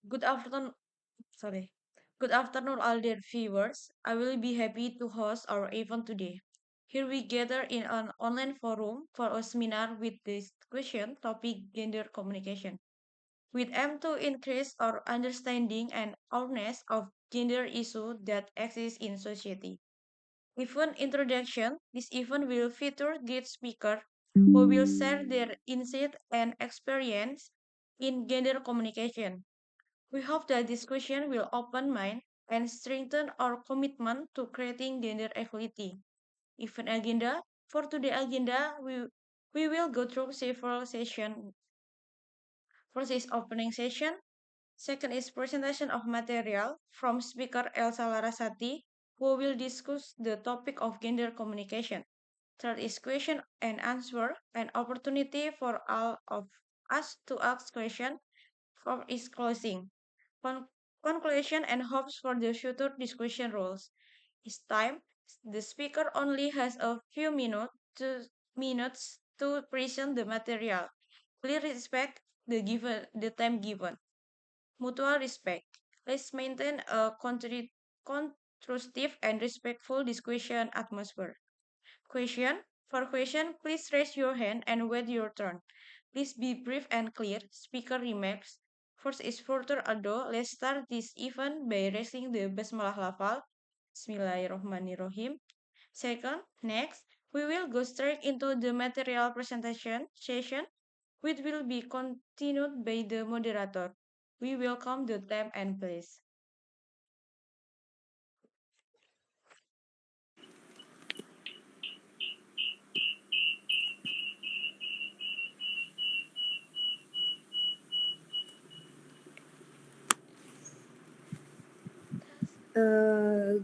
Good afternoon, sorry. Good afternoon, all dear viewers. I will be happy to host our event today. Here we gather in an online forum for a seminar with this question topic gender communication. With aim to increase our understanding and awareness of gender issues that exist in society. Even introduction, this event will feature guest speakers who will share their insight and experience in gender communication. We hope that discussion will open mind and strengthen our commitment to creating gender equality. Event agenda for today's agenda, we will go through several sessions. First is opening session. Second is presentation of material from speaker Elsa Larasati, who will discuss the topic of gender communication. Third is question and answer, an opportunity for all of us to ask questions. Fourth is closing. Con- Conclusion and hopes for the future discussion rules. It's time. The speaker only has a few minutes to present the material. Please respect the time given. Mutual respect. Let's maintain a constructive and respectful discussion atmosphere. Question. For question, please raise your hand and wait your turn. Please be brief and clear. Speaker remarks. First is further ado, let's start this event by raising the Basmalah lafal. Bismillahirrahmanirrahim. Second, next, we will go straight into the material presentation session, which will be continued by the moderator. We welcome the time and place.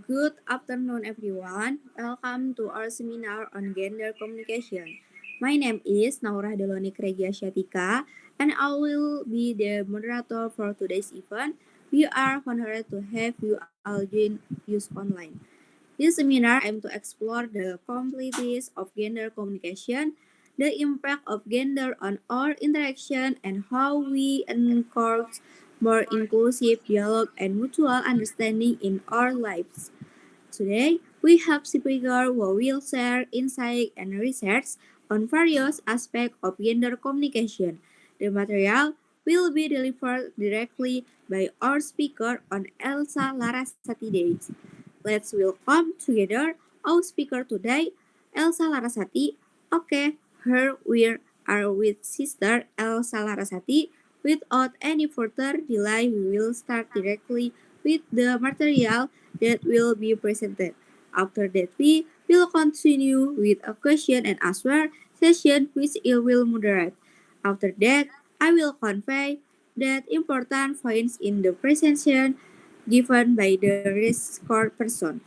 Good afternoon, everyone. Welcome to our seminar on gender communication. My name is Naurah Deloni Regia Syatika, and I will be the moderator for today's event. We are honored to have you all join us online. This seminar aims to explore the complexities of gender communication, the impact of gender on our interaction, and how we encourage more inclusive dialogue and mutual understanding in our lives. Today, we have speaker who will share insight and research on various aspects of gender communication. The material will be delivered directly by our speaker on Elsa Larasati Days. Let's welcome together our speaker today, Elsa Larasati. Okay, here we are with Sister Elsa Larasati. Without any further delay, we will start directly with the material that will be presented. After that, we will continue with a question and answer session which I will moderate. After that, I will convey that important points in the presentation given by the record person.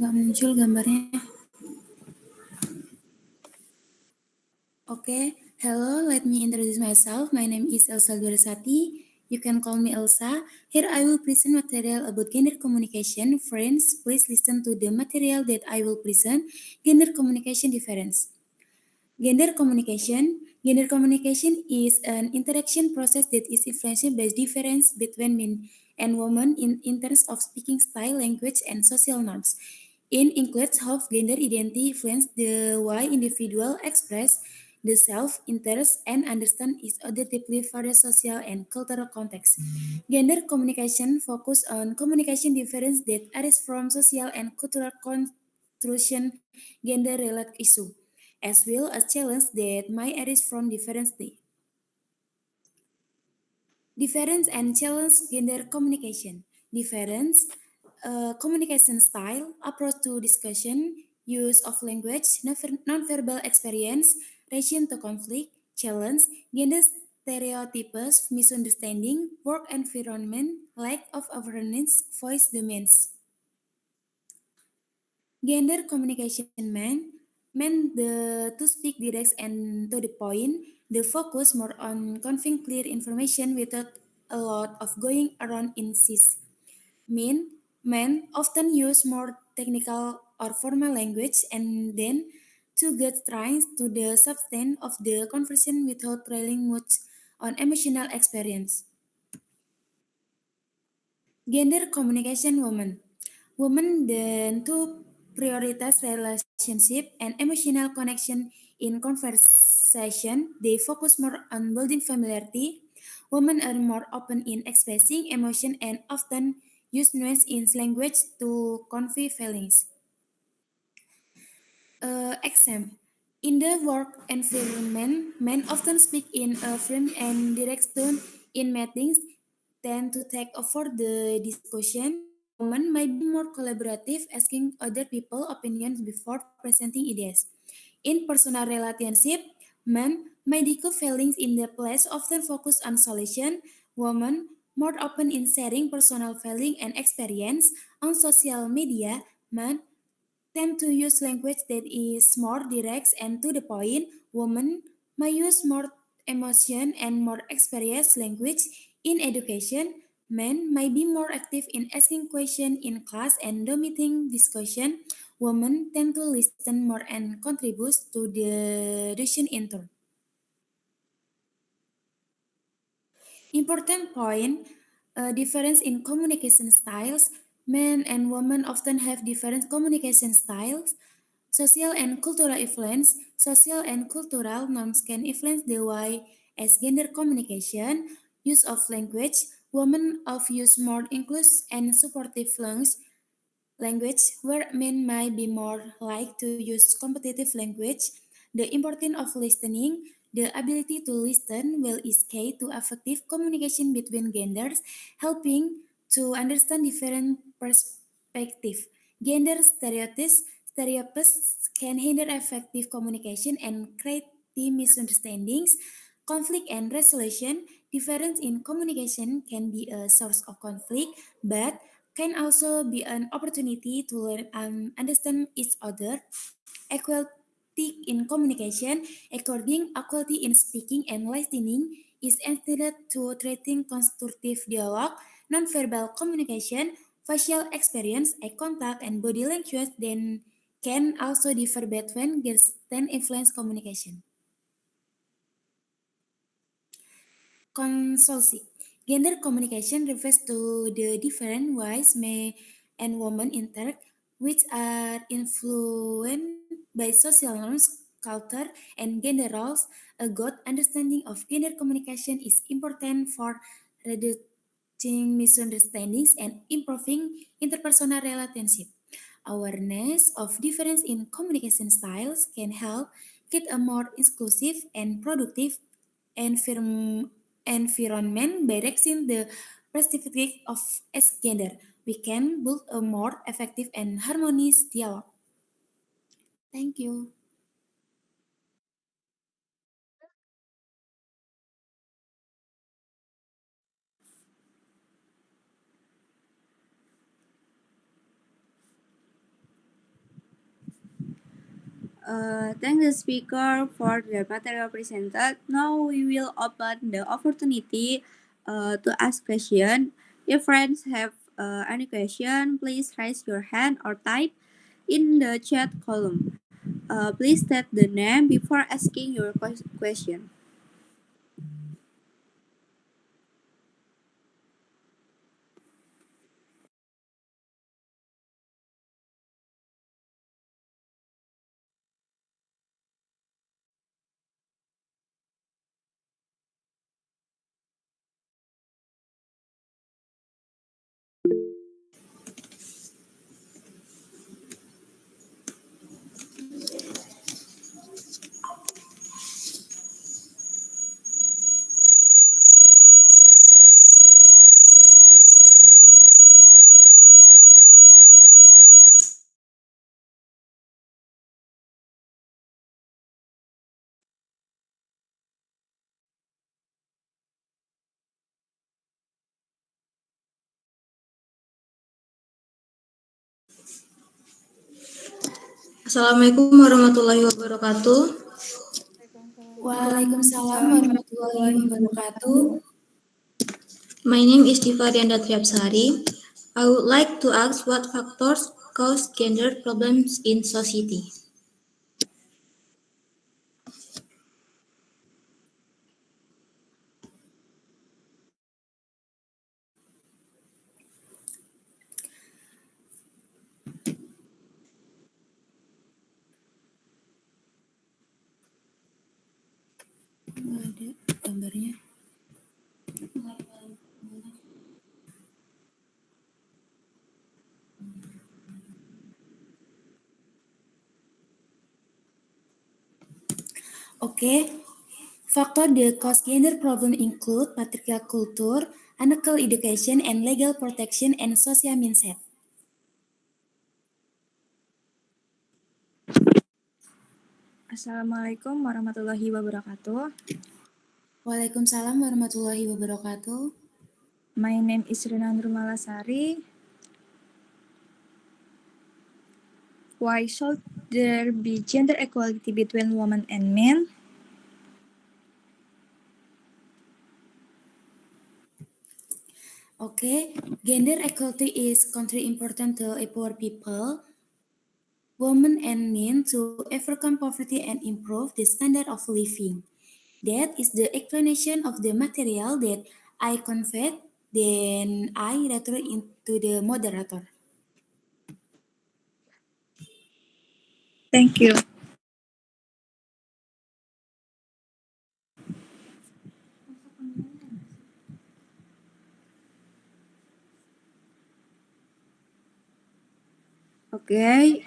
Nggak muncul gambarnya. Okay, hello, let me introduce myself. My name is Elsa Dursati. You can call me Elsa. Here I will present material about gender communication. Friends, please listen to the material that I will present. Gender communication difference. Gender communication. Gender communication is an interaction process that is influenced by difference between men and women in terms of speaking style, language, and social norms. It includes how gender identity influence the way individual express the self, interest, and understand each other deeply for the social and cultural context. Gender communication focus on communication difference that arise from social and cultural construction gender-related issue as well as challenges that might arise from difference and challenge gender communication. Difference, communication style, approach to discussion, use of language, nonverbal experience, reaction to conflict, challenge, gender stereotypes, misunderstanding, work environment, lack of awareness, voice demands. Gender communication meant to speak direct and to the point, the focus more on conveying clear information without a lot of going around in cis. Mean Men often use more technical or formal language and then to get straight to the substance of the conversation without relying much on emotional experience. Gender communication women. Women tend to prioritize relationship and emotional connection in conversation. They focus more on building familiarity. Women are more open in expressing emotion and often use nuance in language to convey feelings. Example. In the work environment, men often speak in a firm and direct tone in meetings, tend to take over the discussion. Women might be more collaborative, asking other people opinions before presenting ideas. In personal relationship, men might echo feelings in their place, often focus on solution. Women more open in sharing personal feeling and experience on social media. Men tend to use language that is more direct and to the point. Women may use more emotion and more experienced language in education. Men may be more active in asking questions in class and dominating discussion. Women tend to listen more and contribute to the discussion in turn. Important point, difference in communication styles. Men and women often have different communication styles. Social and cultural influence. Social and cultural norms can influence the way as gender communication, use of language. Women of use more inclusive and supportive language where men might be more like to use competitive language. The importance of listening, the ability to listen well is key to effective communication between genders, helping to understand different perspectives. Gender stereotypes can hinder effective communication and create the misunderstandings. Conflict and resolution, difference in communication can be a source of conflict, but can also be an opportunity to learn and understand each other. Equality in communication, according equality in speaking and listening is intended to treating constructive dialogue, nonverbal communication, facial experience, eye contact, and body language then can also differ between girls and influence communication. Consulsi. Gender communication refers to the different ways men and women interact, which are influenced by social norms, culture, and gender roles. A good understanding of gender communication is important for reducing misunderstandings and improving interpersonal relationships. Awareness of difference in communication styles can help create a more inclusive and productive environment by raising the perspective of as gender. We can build a more effective and harmonious dialogue. Thank you. Thank the speaker for the material presented. Now we will open the opportunity to ask question. If friends have any question, please raise your hand or type in the chat column. Please state the name before asking your question. Assalamualaikum warahmatullahi wabarakatuh. Waalaikumsalam warahmatullahi wabarakatuh. My name is Diva Dianda Triapsari. I would like to ask what factors cause gender problems in society. Ada gambarnya. Okay, factor that cause gender problem include patriarchal culture, unequal education, and legal protection and social mindset. Assalamualaikum warahmatullahi wabarakatuh. Waalaikumsalam warahmatullahi wabarakatuh. My name is Rina Nurmalasari. Why should there be gender equality between women and men? Okay, gender equality is country important to empower people, women and men to overcome poverty and improve the standard of living. That is the explanation of the material that I conveyed. Then I return into the moderator. Thank you. Okay,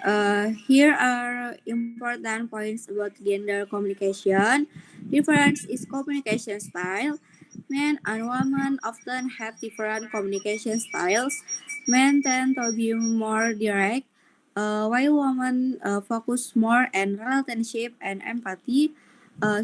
here are important points about gender communication. Difference is communication style. Men and women often have different communication styles. Men tend to be more direct, while women focus more on relationship and empathy.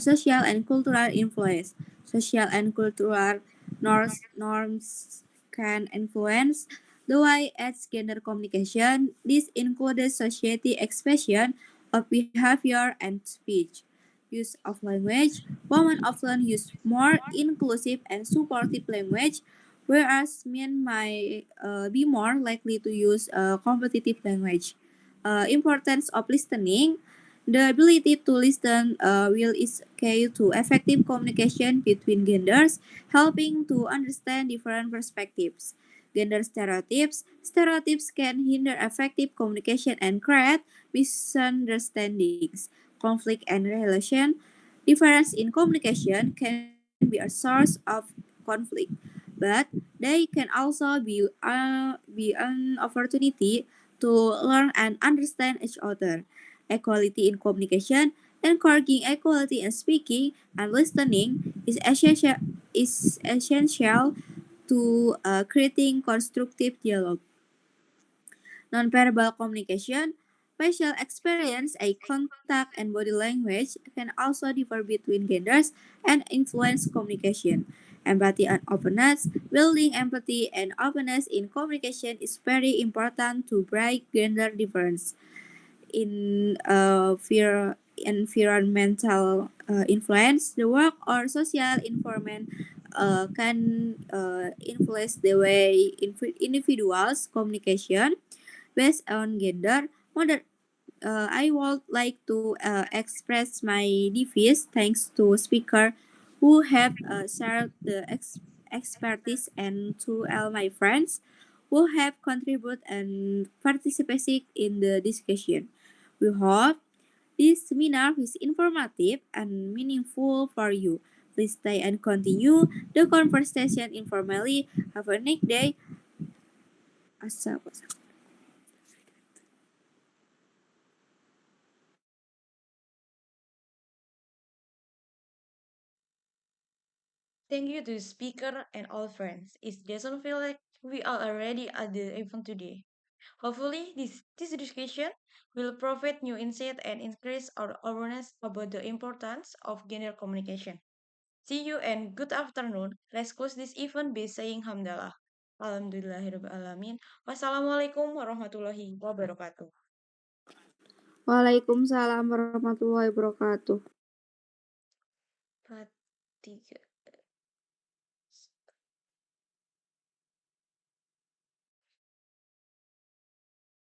Social and cultural influence. Social and cultural norms can influence the way as gender communication. This includes society expression of behavior and speech. Use of language. Women often use more inclusive and supportive language, whereas men might be more likely to use competitive language. Importance of listening. The ability to listen will is key to effective communication between genders, helping to understand different perspectives. Gender stereotypes. Stereotypes can hinder effective communication and create misunderstandings, conflict, and relation. Difference in communication can be a source of conflict, but they can also be an opportunity to learn and understand each other. Equality in communication. Encouraging equality in speaking and listening is essential to creating constructive dialogue. Nonverbal communication, facial experience, eye contact, and body language can also differ between genders and influence communication. Empathy and openness. Building empathy and openness in communication is very important to break gender difference. In environmental influence, the work or social environment can influence the way individuals communication based on gender. I would like to express my defeat thanks to speaker who have shared the expertise and to all my friends who have contributed and participated in the discussion. We hope this seminar is informative and meaningful for you. Please stay and continue the conversation informally. Have a nice day. Assalamualaikum. Thank you to the speaker and all friends. It doesn't feel like we are already at the event today. Hopefully, this discussion will provide new insight and increase our awareness about the importance of gender communication. See you and good afternoon. Let's close this event by saying Hamdalah. Alhamdulillahirrahmanirrahim. Wassalamualaikum warahmatullahi wabarakatuh. Waalaikumsalam warahmatullahi wabarakatuh. 4, 3.